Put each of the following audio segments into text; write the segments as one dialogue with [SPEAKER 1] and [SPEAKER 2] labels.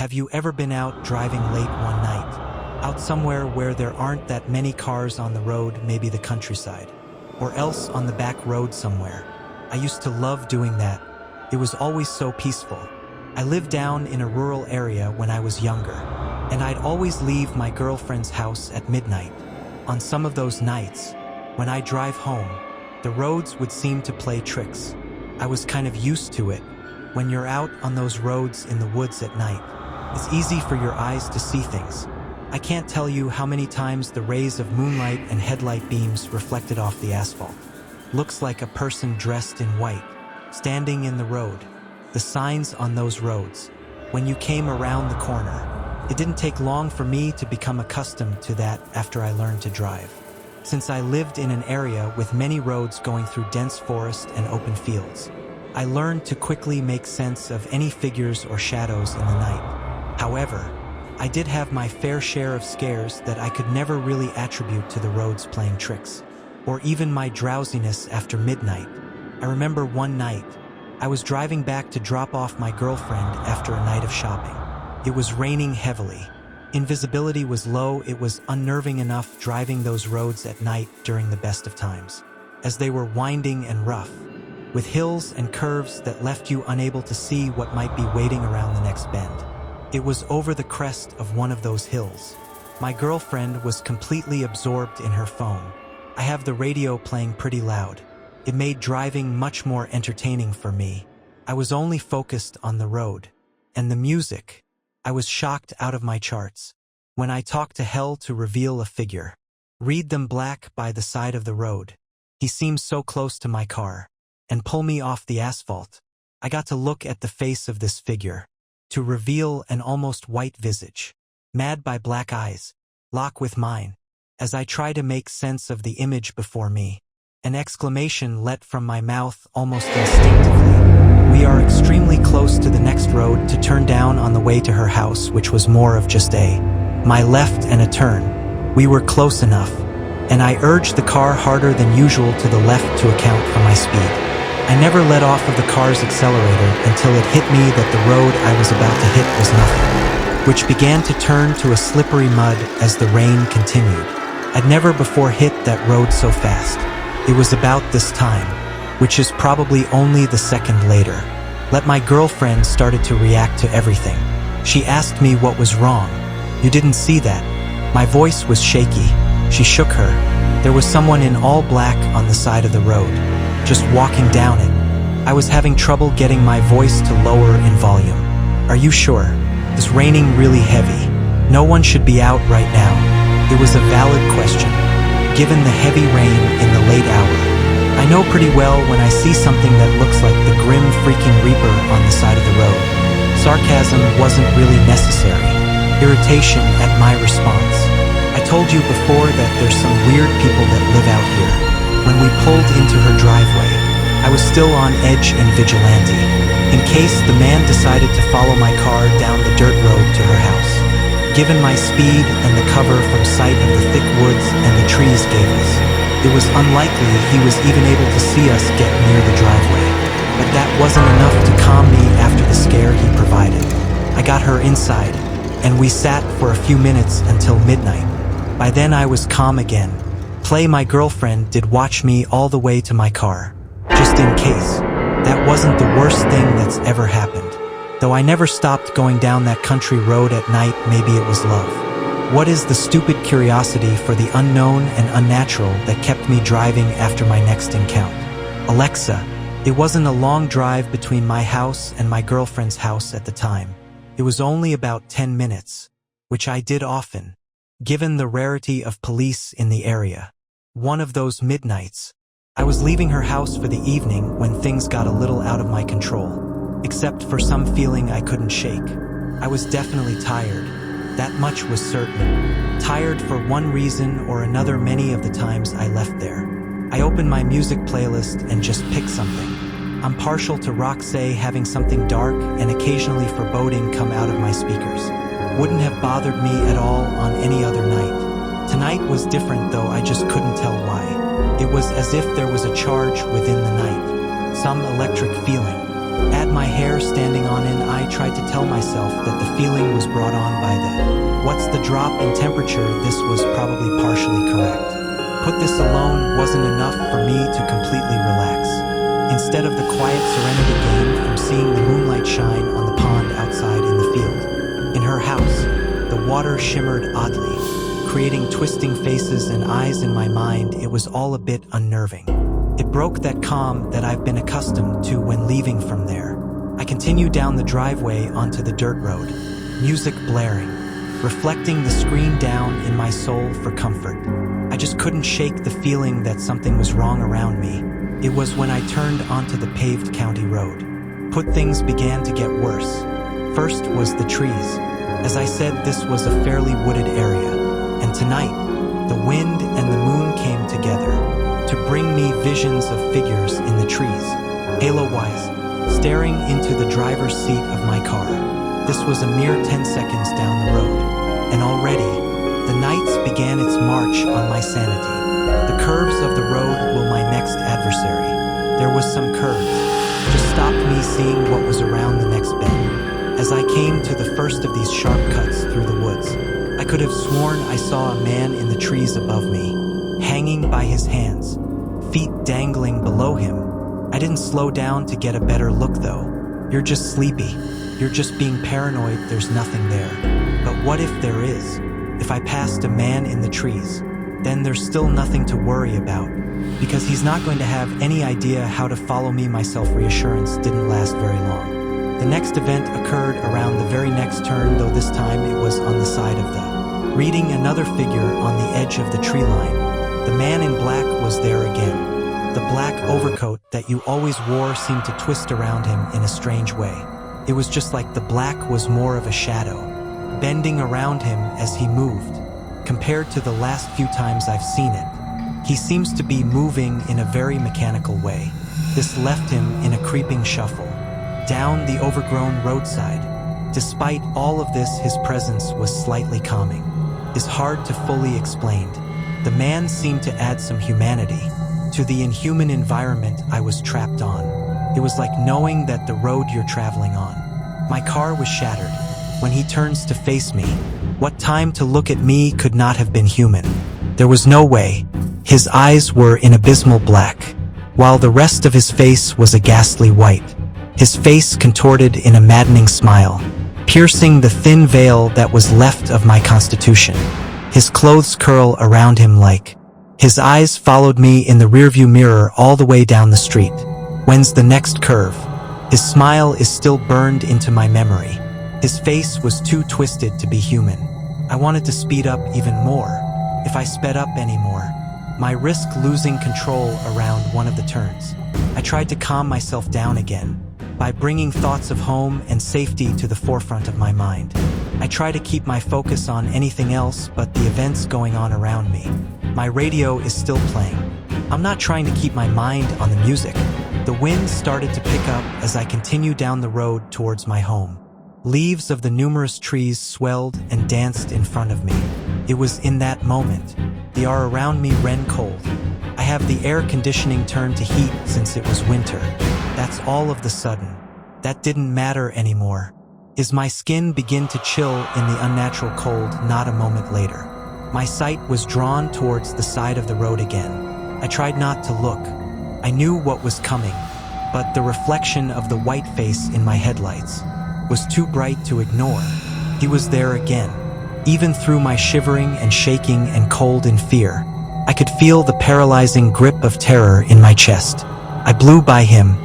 [SPEAKER 1] Have you ever been out driving late one night? Out somewhere where there aren't that many cars on the road, maybe the countryside, or else on the back road somewhere. I used to love doing that. It was always so peaceful. I lived down in a rural area when I was younger, and I'd always leave my girlfriend's house at midnight. On some of those nights, when I drive home, the roads would seem to play tricks. I was kind of used to it. When you're out on those roads in the woods at night, it's easy for your eyes to see things. I can't tell you how many times the rays of moonlight and headlight beams reflected off the asphalt. Looks like a person dressed in white, standing in the road. The signs on those roads, when you came around the corner. It didn't take long for me to become accustomed to that after I learned to drive. Since I lived in an area with many roads going through dense forest and open fields, I learned to quickly make sense of any figures or shadows in the night. However, I did have my fair share of scares that I could never really attribute to the roads playing tricks, or even my drowsiness after midnight. I remember one night, I was driving back to drop off my girlfriend after a night of shopping. It was raining heavily. Invisibility was low. It was unnerving enough driving those roads at night during the best of times, as they were winding and rough, with hills and curves that left you unable to see what might be waiting around the next bend. It was over the crest of one of those hills. My girlfriend was completely absorbed in her phone. I have the radio playing pretty loud. It made driving much more entertaining for me. I was only focused on the road. And the music. I was shocked out of my charts. When I talked to hell to reveal a figure. Read them black by the side of the road. He seemed so close to my car. And pull me off the asphalt. I got to look at the face of this figure. To reveal an almost white visage. Mad by black eyes. Lock with mine. As I try to make sense of the image before me. An exclamation let from my mouth almost instinctively. We are extremely close to the next road to turn down on the way to her house, which was more of just my left and a turn. We were close enough, and I urged the car harder than usual to the left to account for my speed. I never let off of the car's accelerator until it hit me that the road I was about to hit was nothing, which began to turn to a slippery mud as the rain continued. I'd never before hit that road so fast. It was about this time, which is probably only the second later, that my girlfriend started to react to everything. She asked me what was wrong. You didn't see that? My voice was shaky. She shook her. There was someone in all black on the side of the road, just walking down it. I was having trouble getting my voice to lower in volume. Are you sure? It's raining really heavy. No one should be out right now. It was a valid question, given the heavy rain in the late hour. I know pretty well when I see something that looks like the grim freaking reaper on the side of the road. Sarcasm wasn't really necessary. Irritation at my response. I told you before that there's some weird people that live out here. When we pulled into her driveway, I was still on edge and vigilante, in case the man decided to follow my car down the dirt road to her house. Given my speed and the cover from sight of the thick woods and the trees gave us, it was unlikely he was even able to see us get near the driveway. But that wasn't enough to calm me after the scare he provided. I got her inside, and we sat for a few minutes until midnight. By then I was calm again. My girlfriend did watch me all the way to my car, just in case. That wasn't the worst thing that's ever happened. Though I never stopped going down that country road at night, maybe it was love. What is the stupid curiosity for the unknown and unnatural that kept me driving after my next encounter? Alexa, it wasn't a long drive between my house and my girlfriend's house at the time. It was only about 10 minutes, which I did often, given the rarity of police in the area. One of those midnights, I was leaving her house for the evening when things got a little out of my control, except for some feeling I couldn't shake. I was definitely tired. That much was certain. Tired for one reason or another many of the times I left there. I opened my music playlist and just picked something. I'm partial to rock, say having something dark and occasionally foreboding come out of my speakers. Wouldn't have bothered me at all on any other night. Tonight was different though, I just couldn't tell why. It was as if there was a charge within the night. Some electric feeling. Add my hair standing on end, I tried to tell myself that the feeling was brought on by the what's the drop in temperature. This was probably partially correct. Put this alone wasn't enough for me to completely relax. Instead of the quiet serenity gained from seeing the moonlight shine on the pond outside in the field. In her house, the water shimmered oddly, creating twisting faces and eyes in my mind. It was all a bit unnerving. It broke that calm that I've been accustomed to when leaving from there. I continued down the driveway onto the dirt road, music blaring, reflecting the screen down in my soul for comfort. I just couldn't shake the feeling that something was wrong around me. It was when I turned onto the paved county road. Things began to get worse. First was the trees. As I said, this was a fairly wooded area. And tonight, the wind and the moon came together to bring me visions of figures in the trees, halo-wise, staring into the driver's seat of my car. This was a mere 10 seconds down the road, and already, the nights began its march on my sanity. The curves of the road were my next adversary. There was some curves, just stopped me seeing what was around the next bend. As I came to the first of these sharp cuts through the woods, I could have sworn I saw a man in the trees above me, hanging by his hands, feet dangling below him. I didn't slow down to get a better look though. You're just sleepy. You're just being paranoid. There's nothing there. But what if there is? If I passed a man in the trees, then there's still nothing to worry about, because he's not going to have any idea how to follow me. My self-reassurance didn't last very long. The next event occurred around the very next turn, though this time it was on the side of the reading. Another figure on the edge of the tree line. The man in black was there again. The black overcoat that you always wore seemed to twist around him in a strange way. It was just like the black was more of a shadow, bending around him as he moved. Compared to the last few times I've seen it, he seems to be moving in a very mechanical way. This left him in a creeping shuffle down the overgrown roadside. Despite all of this, his presence was slightly calming. It's hard to fully explain. The man seemed to add some humanity to the inhuman environment I was trapped on. It was like knowing that the road you're traveling on. My car was shattered. When he turns to face me, what time to look at me could not have been human. There was no way. His eyes were in abysmal black, while the rest of his face was a ghastly white. His face contorted in a maddening smile, piercing the thin veil that was left of my constitution. His clothes curl around him like. His eyes followed me in the rearview mirror all the way down the street. When's the next curve? His smile is still burned into my memory. His face was too twisted to be human. I wanted to speed up even more. If I sped up anymore, my risk losing control around one of the turns. I tried to calm myself down again by bringing thoughts of home and safety to the forefront of my mind. I try to keep my focus on anything else but the events going on around me. My radio is still playing. I'm not trying to keep my mind on the music. The wind started to pick up as I continued down the road towards my home. Leaves of the numerous trees swelled and danced in front of me. It was in that moment. The air around me ran cold. I have the air conditioning turned to heat since it was winter. That's all of the sudden. That didn't matter anymore. Is my skin begin to chill in the unnatural cold not a moment later. My sight was drawn towards the side of the road again. I tried not to look. I knew what was coming, but the reflection of the white face in my headlights was too bright to ignore. He was there again. Even through my shivering and shaking and cold in fear, I could feel the paralyzing grip of terror in my chest. I blew by him,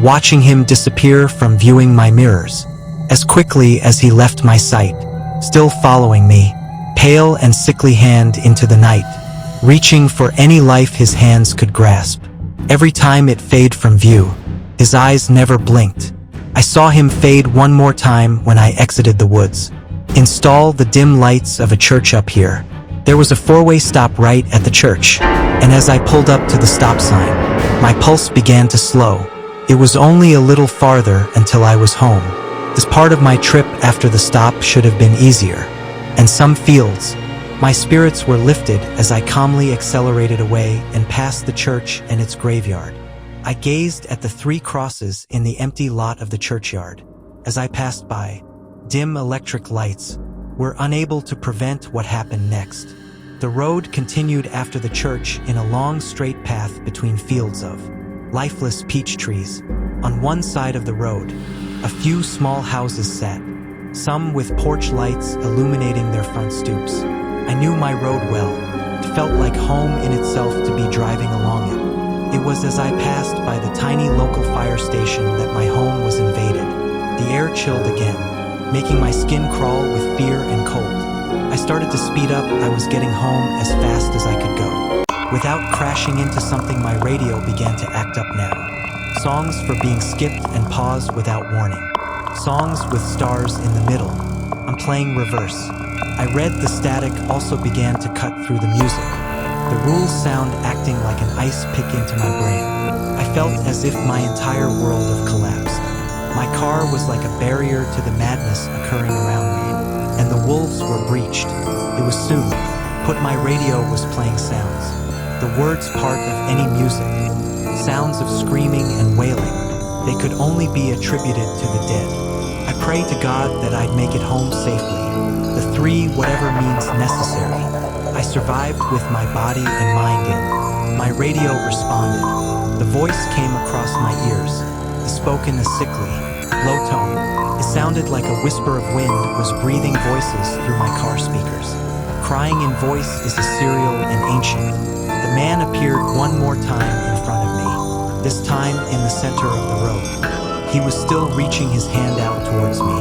[SPEAKER 1] watching him disappear from viewing my mirrors. As quickly as he left my sight, still following me, pale and sickly hand into the night, reaching for any life his hands could grasp. Every time it faded from view, his eyes never blinked. I saw him fade one more time when I exited the woods. Install the dim lights of a church up here. There was a four-way stop right at the church, and as I pulled up to the stop sign, my pulse began to slow. It was only a little farther until I was home. This part of my trip after the stop should have been easier. And some fields, my spirits were lifted as I calmly accelerated away and past the church and its graveyard. I gazed at the 3 crosses in the empty lot of the churchyard. As I passed by, dim electric lights were unable to prevent what happened next. The road continued after the church in a long straight path between fields of lifeless peach trees. On one side of the road, a few small houses sat, some with porch lights illuminating their front stoops. I knew my road well. It felt like home in itself to be driving along it. It was as I passed by the tiny local fire station that my home was invaded. The air chilled again, making my skin crawl with fear and cold. I started to speed up. I was getting home as fast as I could go. Without crashing into something, my radio began to act up now. Songs for being skipped and paused without warning. Songs with stars in the middle. I'm playing reverse. I read the static also began to cut through the music. The rules sound acting like an ice pick into my brain. I felt as if my entire world had collapsed. My car was like a barrier to the madness occurring around me, and the wolves were breached. It was soon. Put my radio was playing sounds. The words part of any music. Sounds of screaming and wailing. They could only be attributed to the dead. I pray to God that I'd make it home safely. The 3 whatever means necessary. I survived with my body and mind in. My radio responded. The voice came across my ears. The spoken is sickly, low tone. It sounded like a whisper of wind was breathing voices through my car speakers. Crying in voice is ethereal and ancient. The man appeared one more time in front of me, this time in the center of the road. He was still reaching his hand out towards me,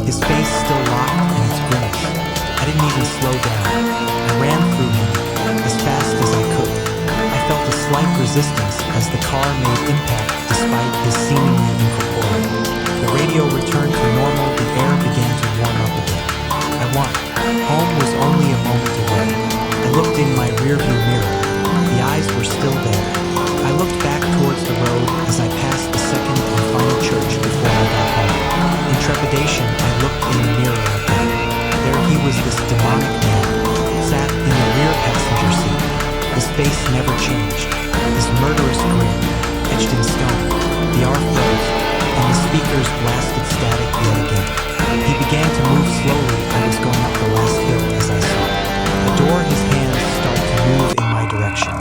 [SPEAKER 1] his face still locked in its grimace. I didn't even slow down. I ran through him as fast as I could. I felt a slight resistance as the car made impact despite his seemingly incorporeal. The radio returned to normal. The air began to warm up again. I won. Home was only a moment away. I looked in my rearview mirror. The eyes were still there. I looked back towards the road as I passed the second and final church before I got home. In trepidation, I looked in the mirror again. There he was, this demonic man, sat in the rear passenger seat. His face never changed. His murderous grin, etched in stone. The R froze, and the speakers blasted static yet again. He began to move slowly. I was going up the last hill as I saw. Adore his hands start to move in my direction.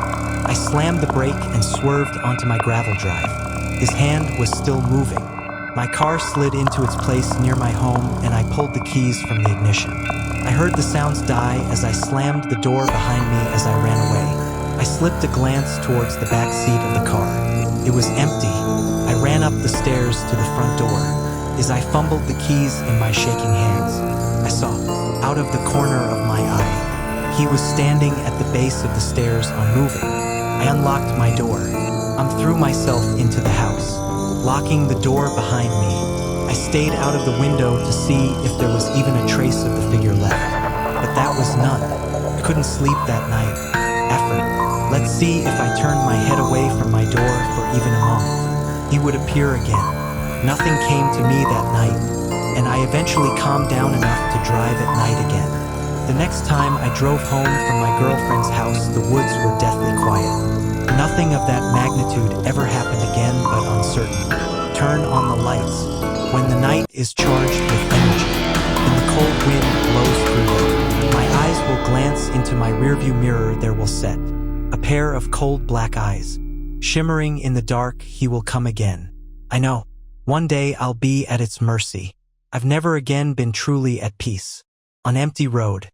[SPEAKER 1] I slammed the brake and swerved onto my gravel drive. His hand was still moving. My car slid into its place near my home, and I pulled the keys from the ignition. I heard the sounds die as I slammed the door behind me as I ran away. I slipped a glance towards the back seat of the car. It was empty. I ran up the stairs to the front door. As I fumbled the keys in my shaking hands, I saw, out of the corner of my eye, he was standing at the base of the stairs unmoving. I unlocked my door. I threw myself into the house, locking the door behind me. I stayed out of the window to see if there was even a trace of the figure left, but that was none. I couldn't sleep that night. Effort. Let's see if I turned my head away from my door for even a moment. He would appear again. Nothing came to me that night, and I eventually calmed down enough to drive at night again. The next time I drove home from my girlfriend's house, the woods were deathly quiet. Nothing of that magnitude ever happened again, but uncertain. Turn on the lights. When the night is charged with energy, and the cold wind blows through it, my eyes will glance into my rearview mirror. There will set a pair of cold black eyes. Shimmering in the dark, he will come again. I know. One day I'll be at its mercy. I've never again been truly at peace. On empty road,